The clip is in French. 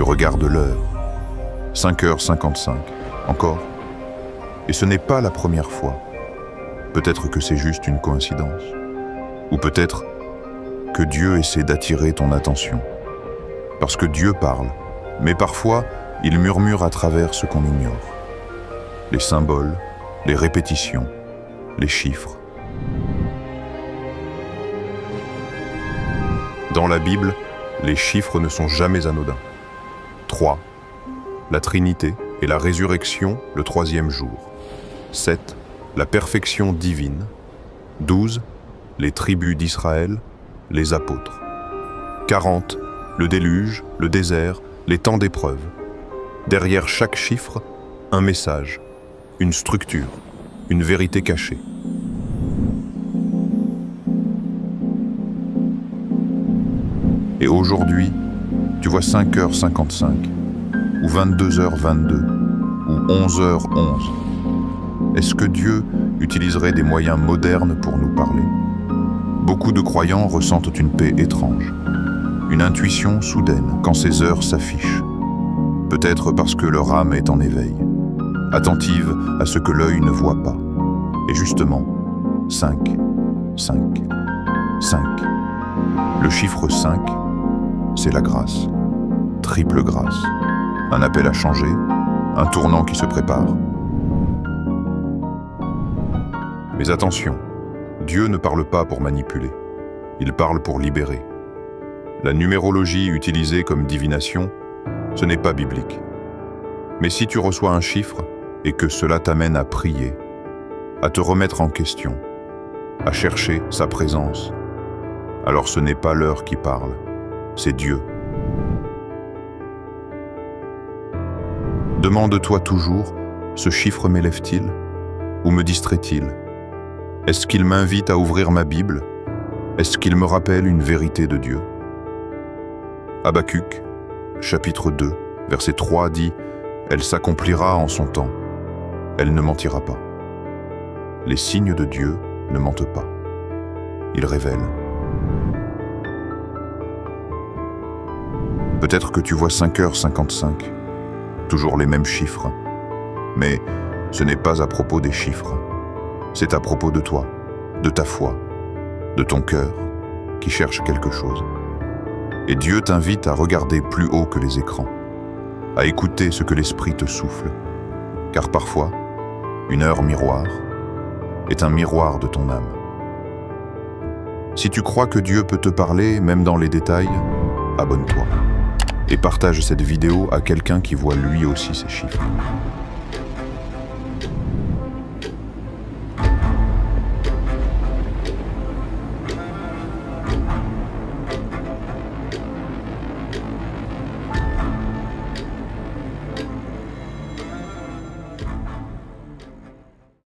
Tu regardes l'heure. 5h55. Encore. Et ce n'est pas la première fois. Peut-être que c'est juste une coïncidence. Ou peut-être que Dieu essaie d'attirer ton attention. Parce que Dieu parle, mais parfois, il murmure à travers ce qu'on ignore. Les symboles, les répétitions, les chiffres. Dans la Bible, les chiffres ne sont jamais anodins. 3, la Trinité et la résurrection le 3e jour. 7, la perfection divine. 12, les tribus d'Israël, les apôtres. 40, le déluge, le désert, les temps d'épreuve. Derrière chaque chiffre, un message, une structure, une vérité cachée. Et aujourd'hui, tu vois 5h55, ou 22h22, ou 11h11. Est-ce que Dieu utiliserait des moyens modernes pour nous parler? Beaucoup de croyants ressentent une paix étrange, une intuition soudaine quand ces heures s'affichent. Peut-être parce que leur âme est en éveil, attentive à ce que l'œil ne voit pas. Et justement, 5, 5, 5. Le chiffre 5, c'est la grâce, triple grâce. Un appel à changer, un tournant qui se prépare. Mais attention, Dieu ne parle pas pour manipuler, il parle pour libérer. La numérologie utilisée comme divination, ce n'est pas biblique. Mais si tu reçois un chiffre et que cela t'amène à prier, à te remettre en question, à chercher sa présence, alors ce n'est pas l'heure qui parle, c'est Dieu. Demande-toi toujours, ce chiffre m'élève-t-il ou me distrait-il? Est-ce qu'il m'invite à ouvrir ma Bible? Est-ce qu'il me rappelle une vérité de Dieu? Habacuc, chapitre 2, verset 3 dit « Elle s'accomplira en son temps, elle ne mentira pas. » Les signes de Dieu ne mentent pas. Ils révèlent. Peut-être que tu vois 5h55, toujours les mêmes chiffres, mais ce n'est pas à propos des chiffres. C'est à propos de toi, de ta foi, de ton cœur qui cherche quelque chose. Et Dieu t'invite à regarder plus haut que les écrans, à écouter ce que l'Esprit te souffle, car parfois, une heure miroir est un miroir de ton âme. Si tu crois que Dieu peut te parler, même dans les détails, abonne-toi et partage cette vidéo à quelqu'un qui voit lui aussi ces chiffres.